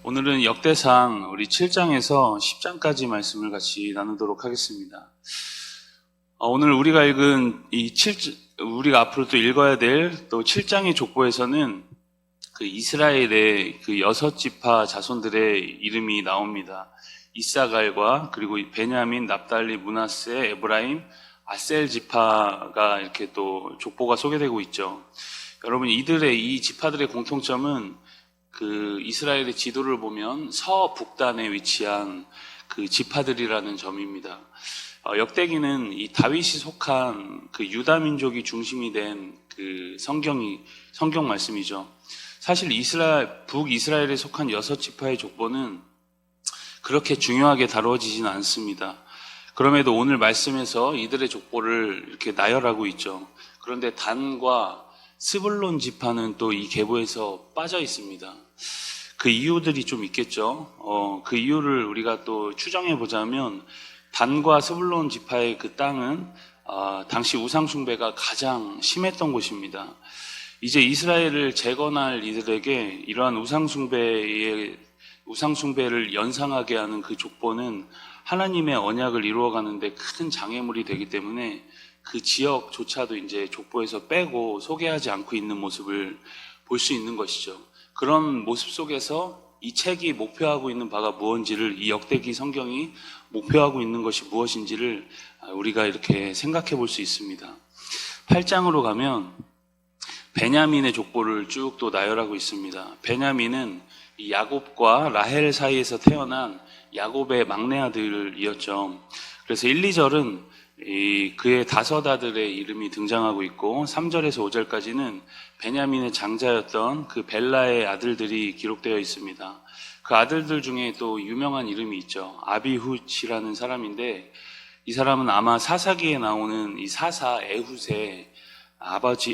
오늘은 역대상 우리 7장에서 10장까지 말씀을 같이 나누도록 하겠습니다. 오늘 우리가 읽은 우리가 앞으로 또 읽어야 될 또 7장의 족보에서는 그 이스라엘의 그 6지파 자손들의 이름이 나옵니다. 이사갈과 그리고 베냐민, 납달리, 므낫세, 에브라임, 아셀 지파가 이렇게 또 족보가 소개되고 있죠. 여러분, 이 지파들의 공통점은 그 이스라엘의 지도를 보면 서북단에 위치한 그 지파들이라는 점입니다. 역대기는 이 다윗이 속한 그 유다 민족이 중심이 된 그 성경 말씀이죠. 사실 북이스라엘에 속한 6지파의 족보는 그렇게 중요하게 다루어지진 않습니다. 그럼에도 오늘 말씀에서 이들의 족보를 이렇게 나열하고 있죠. 그런데 단과 스불론 지파는 또 이 계보에서 빠져 있습니다. 그 이유들이 좀 있겠죠. 그 이유를 우리가 또 추정해 보자면 단과 스불론 지파의 그 땅은 당시 우상숭배가 가장 심했던 곳입니다. 이제 이스라엘을 재건할 이들에게 이러한 우상숭배를 연상하게 하는 그 족보는 하나님의 언약을 이루어가는데 큰 장애물이 되기 때문에 그 지역조차도 이제 족보에서 빼고 소개하지 않고 있는 모습을 볼 수 있는 것이죠. 그런 모습 속에서 이 책이 목표하고 있는 바가 무엇인지를, 이 역대기 성경이 목표하고 있는 것이 무엇인지를 우리가 이렇게 생각해 볼 수 있습니다. 8장으로 가면 베냐민의 족보를 쭉 또 나열하고 있습니다. 베냐민은 이 야곱과 라헬 사이에서 태어난 야곱의 막내 아들이었죠. 그래서 1, 2절은 그의 5 아들의 이름이 등장하고 있고 3절에서 5절까지는 베냐민의 장자였던 그 벨라의 아들들이 기록되어 있습니다. 그 아들들 중에 또 유명한 이름이 있죠. 아비훗이라는 사람인데 이 사람은 아마 사사기에 나오는 이 사사 에훗의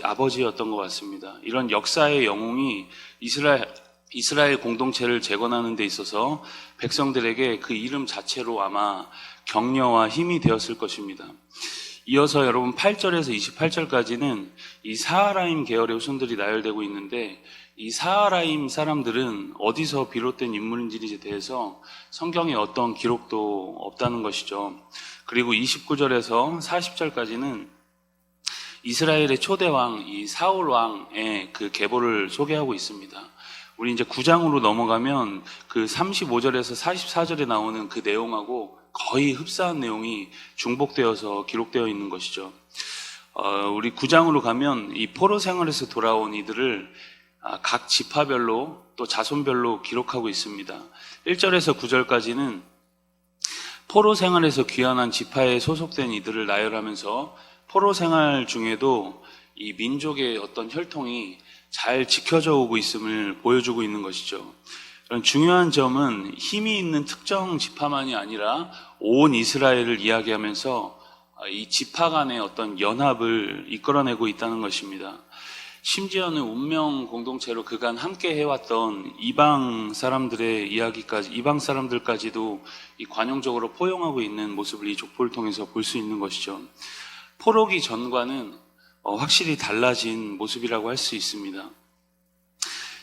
아버지였던 것 같습니다. 이런 역사의 영웅이 이스라엘 공동체를 재건하는 데 있어서 백성들에게 그 이름 자체로 아마 격려와 힘이 되었을 것입니다. 이어서 여러분 8절에서 28절까지는 이 사하라임 계열의 후손들이 나열되고 있는데 이 사하라임 사람들은 어디서 비롯된 인물인지에 대해서 성경에 어떤 기록도 없다는 것이죠. 그리고 29절에서 40절까지는 이스라엘의 초대왕 이 사울 왕의 그 계보를 소개하고 있습니다. 우리 이제 9장으로 넘어가면 그 35절에서 44절에 나오는 그 내용하고 거의 흡사한 내용이 중복되어서 기록되어 있는 것이죠. 우리 9장으로 가면 이 포로 생활에서 돌아온 이들을 각 지파별로 또 자손별로 기록하고 있습니다. 1절에서 9절까지는 포로 생활에서 귀환한 지파에 소속된 이들을 나열하면서 포로 생활 중에도 이 민족의 어떤 혈통이 잘 지켜져 오고 있음을 보여주고 있는 것이죠. 그런 중요한 점은 힘이 있는 특정 지파만이 아니라 온 이스라엘을 이야기하면서 이 지파 간의 어떤 연합을 이끌어내고 있다는 것입니다. 심지어는 운명 공동체로 그간 함께 해왔던 이방 사람들까지도 이 관용적으로 포용하고 있는 모습을 이 족보를 통해서 볼 수 있는 것이죠. 포로기 전과는 확실히 달라진 모습이라고 할 수 있습니다.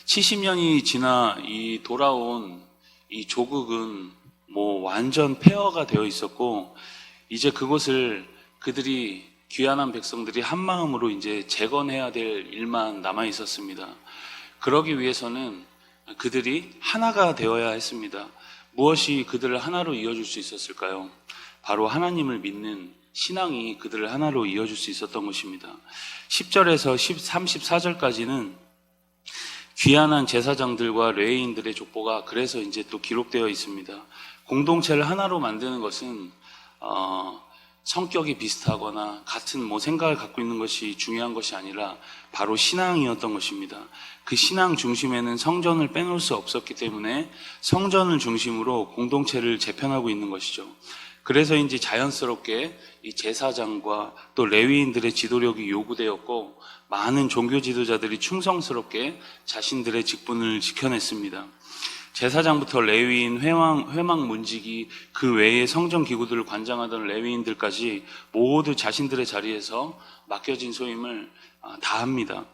70년이 지나 돌아온 이 조국은 완전 폐허가 되어 있었고 이제 그곳을 그들이 귀환한 백성들이 한 마음으로 이제 재건해야 될 일만 남아 있었습니다. 그러기 위해서는 그들이 하나가 되어야 했습니다. 무엇이 그들을 하나로 이어줄 수 있었을까요? 바로 하나님을 믿는 신앙이 그들을 하나로 이어줄 수 있었던 것입니다. 10절에서 34절까지는 귀환한 제사장들과 레위인들의 족보가 그래서 이제 또 기록되어 있습니다. 공동체를 하나로 만드는 것은 성격이 비슷하거나 같은 생각을 갖고 있는 것이 중요한 것이 아니라 바로 신앙이었던 것입니다. 그 신앙 중심에는 성전을 빼놓을 수 없었기 때문에 성전을 중심으로 공동체를 재편하고 있는 것이죠. 그래서인지 자연스럽게 이 제사장과 또 레위인들의 지도력이 요구되었고 많은 종교 지도자들이 충성스럽게 자신들의 직분을 지켜냈습니다. 제사장부터 레위인, 회막 문지기, 그 외의 성전 기구들을 관장하던 레위인들까지 모두 자신들의 자리에서 맡겨진 소임을 다합니다.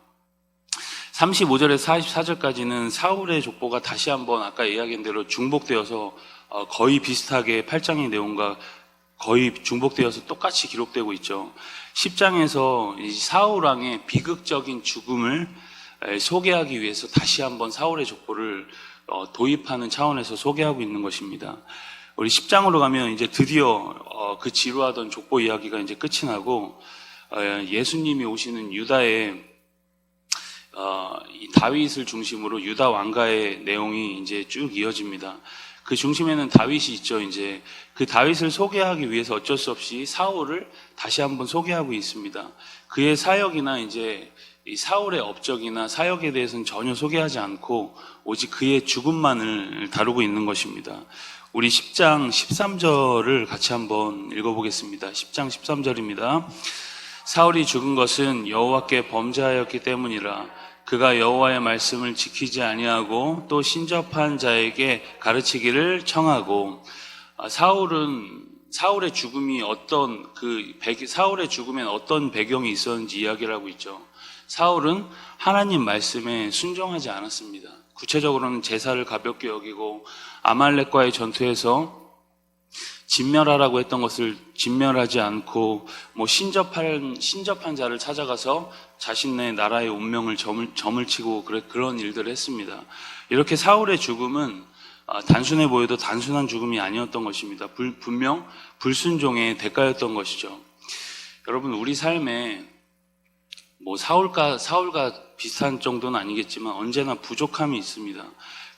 35절에서 44절까지는 사울의 족보가 다시 한번 아까 이야기한 대로 중복되어서 거의 비슷하게 8장의 내용과 거의 중복되어서 똑같이 기록되고 있죠. 10장에서 사울 왕의 비극적인 죽음을 소개하기 위해서 다시 한번 사울의 족보를 도입하는 차원에서 소개하고 있는 것입니다. 우리 10장으로 가면 이제 드디어 그 지루하던 족보 이야기가 이제 끝이 나고 예수님이 오시는 유다의 이 다윗을 중심으로 유다 왕가의 내용이 이제 쭉 이어집니다. 그 중심에는 다윗이 있죠. 이제 그 다윗을 소개하기 위해서 어쩔 수 없이 사울을 다시 한번 소개하고 있습니다. 그의 사역이나 이제 이 사울의 업적이나 사역에 대해서는 전혀 소개하지 않고 오직 그의 죽음만을 다루고 있는 것입니다. 우리 10장 13절을 같이 한번 읽어보겠습니다. 10장 13절입니다. 사울이 죽은 것은 여호와께 범죄하였기 때문이라. 그가 여호와의 말씀을 지키지 아니하고 또 신접한 자에게 가르치기를 청하고. 사울의 죽음이 사울의 죽음엔 어떤 배경이 있었는지 이야기를 하고 있죠. 사울은 하나님 말씀에 순종하지 않았습니다. 구체적으로는 제사를 가볍게 여기고 아말렉과의 전투에서 진멸하라고 했던 것을 진멸하지 않고 신접한 자를 찾아가서 자신의 나라의 운명을 점을 치고 그런 일들을 했습니다. 이렇게 사울의 죽음은 단순해 보여도 단순한 죽음이 아니었던 것입니다. 분명 불순종의 대가였던 것이죠. 여러분, 우리 삶에 사울과 비슷한 정도는 아니겠지만 언제나 부족함이 있습니다.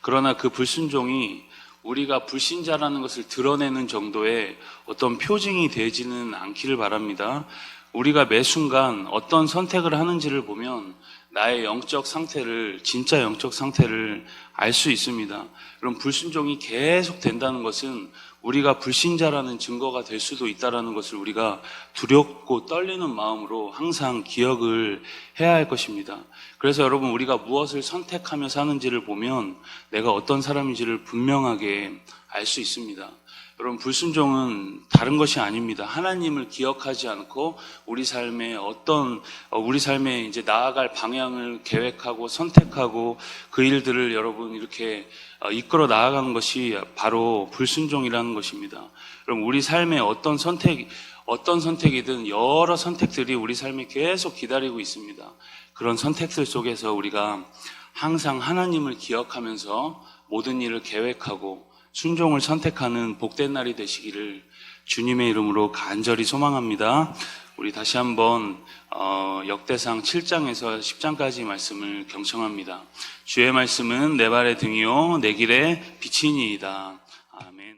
그러나 그 불순종이 우리가 불신자라는 것을 드러내는 정도의 어떤 표징이 되지는 않기를 바랍니다. 우리가 매 순간 어떤 선택을 하는지를 보면 나의 진짜 영적 상태를 알 수 있습니다. 그럼 불순종이 계속 된다는 것은 우리가 불신자라는 증거가 될 수도 있다는 것을 우리가 두렵고 떨리는 마음으로 항상 기억을 해야 할 것입니다. 그래서 여러분, 우리가 무엇을 선택하며 사는지를 보면 내가 어떤 사람인지를 분명하게 알 수 있습니다. 여러분, 불순종은 다른 것이 아닙니다. 하나님을 기억하지 않고 우리 삶에 이제 나아갈 방향을 계획하고 선택하고 그 일들을 여러분 이렇게 이끌어 나아가는 것이 바로 불순종이라는 것입니다. 여러분, 우리 삶에 어떤 선택이든 여러 선택들이 우리 삶에 계속 기다리고 있습니다. 그런 선택들 속에서 우리가 항상 하나님을 기억하면서 모든 일을 계획하고 순종을 선택하는 복된 날이 되시기를 주님의 이름으로 간절히 소망합니다. 우리 다시 한번 역대상 7장에서 10장까지 말씀을 경청합니다. 주의 말씀은 내 발의 등이요 내 길의 빛이니이다. 아멘.